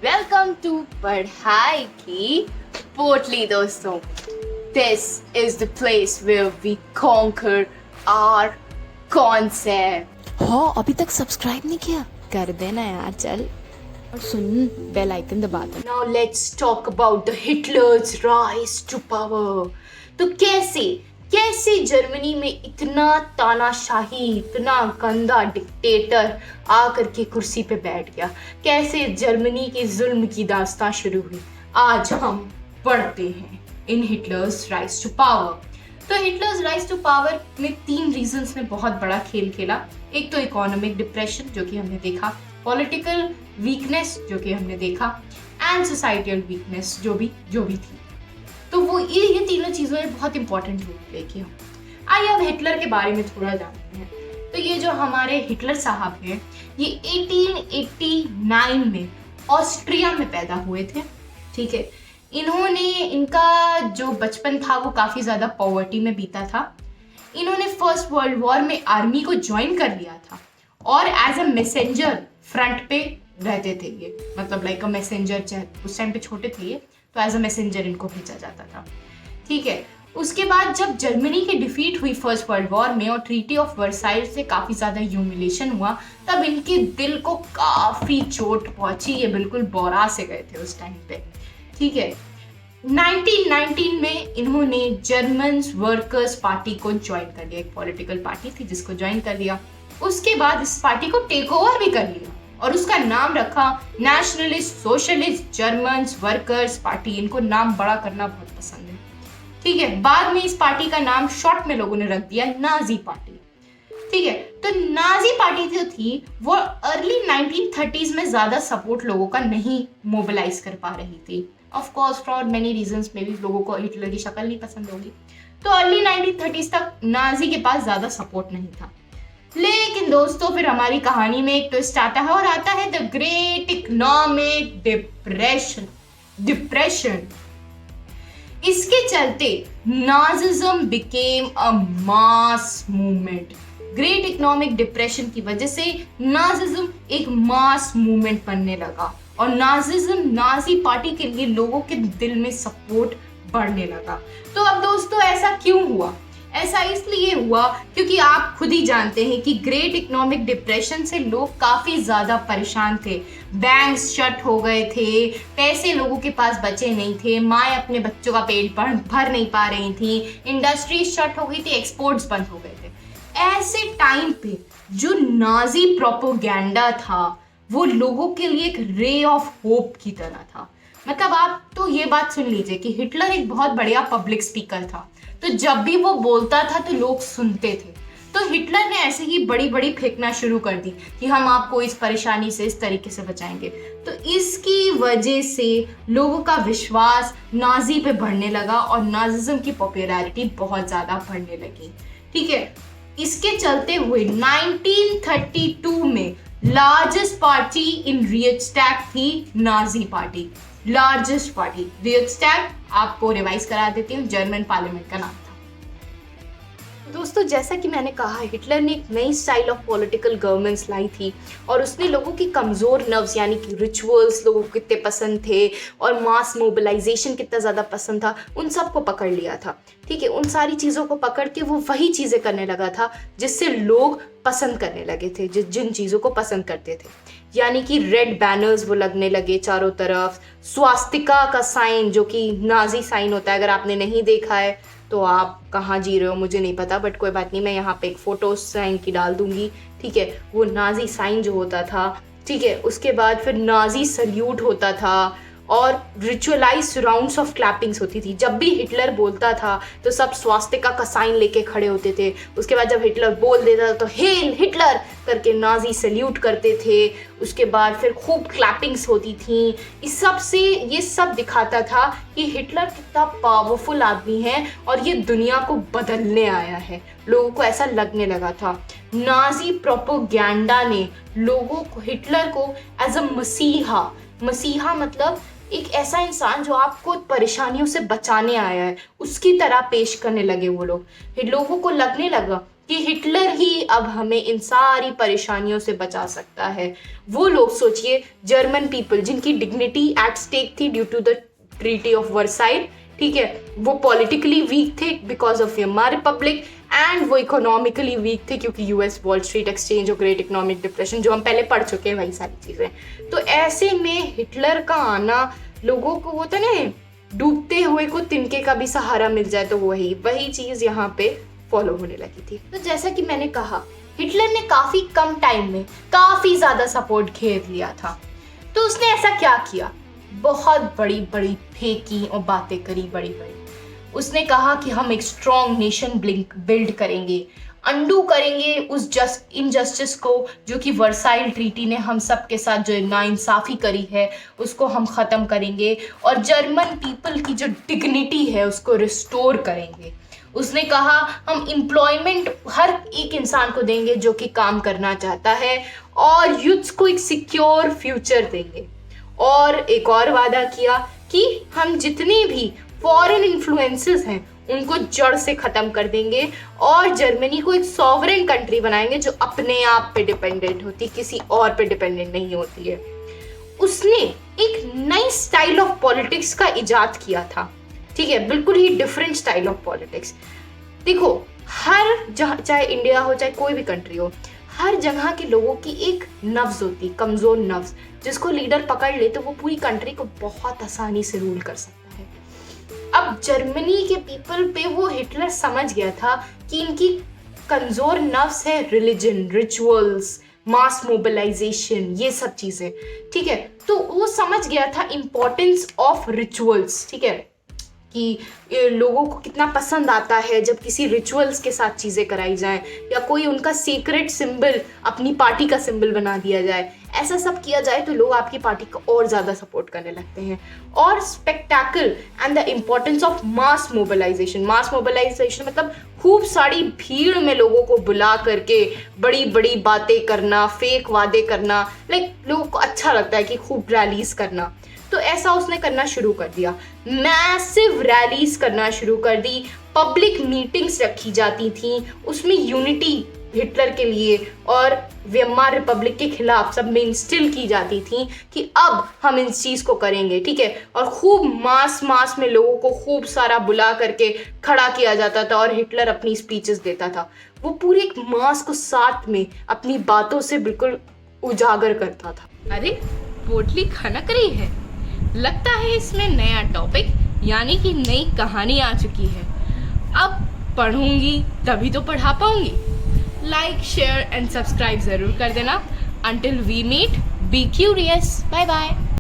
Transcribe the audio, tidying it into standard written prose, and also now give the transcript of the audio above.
Welcome to पढ़ाई की पोटली दोस्तों। This is the place where we conquer our concept. हाँ, अभी तक सब्सक्राइब नहीं किया? कर देना यार, चल और सुन, बेल आइकन दबा दे। Now let's talk about the Hitler's rise to power. तो कैसे जर्मनी में इतना तानाशाही, इतना गंदा डिक्टेटर आकर के कुर्सी पे बैठ गया, कैसे जर्मनी के जुल्म की दास्तां शुरू हुई, आज हम पढ़ते हैं इन हिटलर्स राइज टू पावर। तो हिटलर्स राइज टू पावर में 3 रीजंस ने बहुत बड़ा खेल खेला। एक तो इकोनॉमिक डिप्रेशन जो कि हमने देखा, पॉलिटिकल वीकनेस जो कि हमने देखा, एंड सोसाइटल वीकनेस जो भी थी। तो वो ये तीनों चीज़ें बहुत इंपॉर्टेंट रोल प्ले किया। आइए अब हिटलर के बारे में थोड़ा जानते हैं। तो ये जो हमारे हिटलर साहब हैं, ये 1889 में ऑस्ट्रिया में पैदा हुए थे। ठीक है, इनका जो बचपन था वो काफ़ी ज़्यादा पॉवर्टी में बीता था। इन्होंने फर्स्ट वर्ल्ड वॉर में आर्मी को ज्वाइन कर लिया था और एज अ मैसेंजर फ्रंट पे रहते थे। ये मतलब लाइक अ मैसेंजर, उस टाइम पे छोटे थे ये, तो एज अ मैसेंजर इनको भेजा जाता था। ठीक है, उसके बाद जब जर्मनी की डिफीट हुई फर्स्ट वर्ल्ड वॉर में और ट्रीटी ऑफ वर्साइल से काफ़ी ज़्यादा ह्यूमिलेशन हुआ, तब इनके दिल को काफ़ी चोट पहुंची। ये बिल्कुल बोरा से गए थे उस टाइम पे। ठीक है, 1919 में इन्होंने जर्मन वर्कर्स पार्टी को ज्वाइन कर लिया। एक पॉलिटिकल पार्टी थी जिसको ज्वाइन कर लिया। उसके बाद इस पार्टी को टेक ओवर भी कर लिया और उसका नाम रखा nationalist socialist German workers party. इनको नाम बड़ा करना बहुत पसंद है। ठीक है, बाद में इस पार्टी का नाम शॉर्ट में लोगों ने रख दिया नाजी पार्टी। ठीक है, तो नाजी पार्टी जो थी वो अर्ली 1930s में ज्यादा सपोर्ट लोगों का नहीं मोबिलाइज कर पा रही थी। Of course for many reasons में भी लोगों को हिटलर की शक्ल नहीं पसंद होगी, तो अर्ली 1930s तक नाजी के पास ज्यादा सपोर्ट नहीं था। लेकिन दोस्तों फिर हमारी कहानी में एक ट्विस्ट आता है और आता है द ग्रेट इकोनॉमिक डिप्रेशन। इसके चलते Nazism became a mass movement. Great economic depression की वजह से नाजिज्म एक मास मूवमेंट बनने लगा और नाजी पार्टी के लिए लोगों के दिल में सपोर्ट बढ़ने लगा। तो अब दोस्तों ऐसा क्यों हुआ? ऐसा इसलिए हुआ क्योंकि आप खुद ही जानते हैं कि ग्रेट इकोनॉमिक डिप्रेशन से लोग काफ़ी ज़्यादा परेशान थे। बैंक्स शट हो गए थे, पैसे लोगों के पास बचे नहीं थे, माएँ अपने बच्चों का पेट भर नहीं पा रही थी, इंडस्ट्रीज शट हो गई थी, एक्सपोर्ट्स बंद हो गए थे। ऐसे टाइम पे जो नाजी प्रोपोगेंडा था वो लोगों के लिए एक रे ऑफ होप की तरह था। मतलब आप तो ये बात सुन लीजिए कि हिटलर एक बहुत बढ़िया पब्लिक स्पीकर था, तो जब भी वो बोलता था तो लोग सुनते थे। तो हिटलर ने ऐसे ही बड़ी बड़ी फेंकना शुरू कर दी कि हम आपको इस परेशानी से इस तरीके से बचाएंगे। तो इसकी वजह से लोगों का विश्वास नाजी पे बढ़ने लगा और नाजिज्म की पॉपुलैरिटी बहुत ज़्यादा बढ़ने लगी। ठीक है, इसके चलते हुए 1932 में लार्जेस्ट पार्टी इन रियक्सटैग थी नाजी पार्टी। लार्जेस्ट पार्टी रियक्सटैग, आपको रिवाइज करा देती हूँ, जर्मन पार्लियामेंट का नाम था। दोस्तों जैसा कि मैंने कहा, हिटलर ने एक नई स्टाइल ऑफ पॉलिटिकल गवर्नेंस लाई थी और उसने लोगों की कमज़ोर नर्व्स यानी कि रिचुअल्स लोगों को कितने पसंद थे और मास मोबिलाइजेशन कितना ज़्यादा पसंद था, उन सब को पकड़ लिया था। ठीक है, उन सारी चीज़ों को पकड़ के वो वही चीज़ें करने लगा था जिससे लोग पसंद करने लगे थे, जिन चीज़ों को पसंद करते थे। यानी कि रेड बैनर्स वो लगने लगे चारों तरफ, स्वास्तिका का साइन जो कि नाजी साइन होता है, अगर आपने नहीं देखा है तो आप कहाँ जी रहे हो मुझे नहीं पता, बट कोई बात नहीं, मैं यहाँ पे एक फोटो साइन की डाल दूंगी। ठीक है, वो नाजी साइन जो होता था। ठीक है, उसके बाद फिर नाजी सल्यूट होता था और रिचुअलाइज राउंड्स ऑफ क्लैपिंग्स होती थी। जब भी हिटलर बोलता था तो सब स्वास्तिका का साइन लेके खड़े होते थे। उसके बाद जब हिटलर बोल देता था तो हेल हिटलर करके नाजी सल्यूट करते थे। उसके बाद फिर खूब क्लैपिंग्स होती थी। इस सब से ये सब दिखाता था कि हिटलर कितना पावरफुल आदमी है और ये दुनिया को बदलने आया है। लोगों को ऐसा लगने लगा था। नाजी प्रोपोगेंडा ने लोगों को, हिटलर को एज अ मसीहा मतलब एक ऐसा इंसान जो आपको परेशानियों से बचाने आया है, उसकी तरह पेश करने लगे वो लोग। लोगों को लगने लगा कि हिटलर ही अब हमें इन सारी परेशानियों से बचा सकता है। वो लोग सोचिए, जर्मन पीपल जिनकी डिग्निटी एट स्टेक थी due to the treaty of Versailles, ठीक है, वो पॉलिटिकली वीक थे because of Weimar republic, and वो इकोनॉमिकली वीक थे क्योंकि यूएस वॉल स्ट्रीट एक्सचेंज और ग्रेट इकोनॉमिक डिप्रेशन, जो हम पहले पढ़ चुके हैं वही सारी चीज़ें। तो ऐसे में हिटलर का आना लोगों को, वो था ना, डूबते हुए को तिनके का भी सहारा मिल जाए, तो वही चीज़ यहाँ पे फॉलो होने लगी थी। तो जैसा कि मैंने कहा, हिटलर ने काफ़ी कम टाइम में काफ़ी ज़्यादा सपोर्ट घेर लिया था। तो उसने ऐसा क्या किया? बहुत बड़ी बड़ी फेंकी और बातें करी, बड़ी बड़ी। उसने कहा कि हम एक स्ट्रॉन्ग नेशन बिल्ड करेंगे, अंडू करेंगे उस इनजस्टिस को जो कि वर्साइल ट्रीटी ने हम सब के साथ जो नाइंसाफ़ी करी है उसको हम ख़त्म करेंगे, और जर्मन पीपल की जो डिग्निटी है उसको रिस्टोर करेंगे। उसने कहा हम एम्प्लॉयमेंट हर एक इंसान को देंगे जो कि काम करना चाहता है, और यूथ्स को एक सिक्योर फ्यूचर देंगे। और एक और वादा किया कि हम जितने भी फॉरेन इन्फ्लुएंसेस हैं उनको जड़ से ख़त्म कर देंगे, और जर्मनी को एक सॉवरेन कंट्री बनाएंगे जो अपने आप पे डिपेंडेंट होती, किसी और पे डिपेंडेंट नहीं होती है। उसने एक नई स्टाइल ऑफ पॉलिटिक्स का इजाद किया था, ठीक है, बिल्कुल ही डिफरेंट स्टाइल ऑफ पॉलिटिक्स। देखो, हर जगह, चाहे इंडिया हो चाहे कोई भी कंट्री हो, हर जगह के लोगों की एक नफ्स होती, कमज़ोर नफ्स, जिसको लीडर पकड़ ले तो वो पूरी कंट्री को बहुत आसानी से रूल कर सकता है। अब जर्मनी के पीपल पे वो हिटलर समझ गया था कि इनकी कमज़ोर नफ्स है रिलीजन, रिचुअल्स, मास मोबिलाइजेशन, ये सब चीज़ें, ठीक है। तो वो समझ गया था इम्पोर्टेंस ऑफ रिचुअल्स, ठीक है, कि लोगों को कितना पसंद आता है जब किसी रिचुअल्स के साथ चीज़ें कराई जाएं, या कोई उनका सीक्रेट सिंबल अपनी पार्टी का सिंबल बना दिया जाए। ऐसा सब किया जाए तो लोग आपकी पार्टी को और ज़्यादा सपोर्ट करने लगते हैं। और spectacle and the importance of mass mobilisation. Mass mobilisation मतलब खूब सारी भीड़ में लोगों को बुला करके बड़ी बड़ी बातें करना, फेक वादे करना, लाइक लोगों को अच्छा लगता है कि खूब रैलीज करना। तो ऐसा उसने करना शुरू कर दिया, मैसिव रैलीज करना शुरू कर दी, पब्लिक मीटिंग्स रखी जाती थी, उसमें यूनिटी हिटलर के लिए और वेमार रिपब्लिक के खिलाफ सब में इंस्टिल की जाती थी कि अब हम इस चीज़ को करेंगे, ठीक है। और खूब मास में लोगों को खूब सारा बुला करके खड़ा किया जाता था और हिटलर अपनी स्पीचेस देता था। वो पूरे एक मास को साथ में अपनी बातों से बिल्कुल उजागर करता था। अरे पोटली खनक रही है, लगता है इसमें नया टॉपिक यानी कि नई कहानी आ चुकी है। अब पढ़ूंगी तभी तो पढ़ा पाऊंगी। लाइक, शेयर एंड सब्सक्राइब जरूर कर देना। Until we meet, be curious. Bye bye.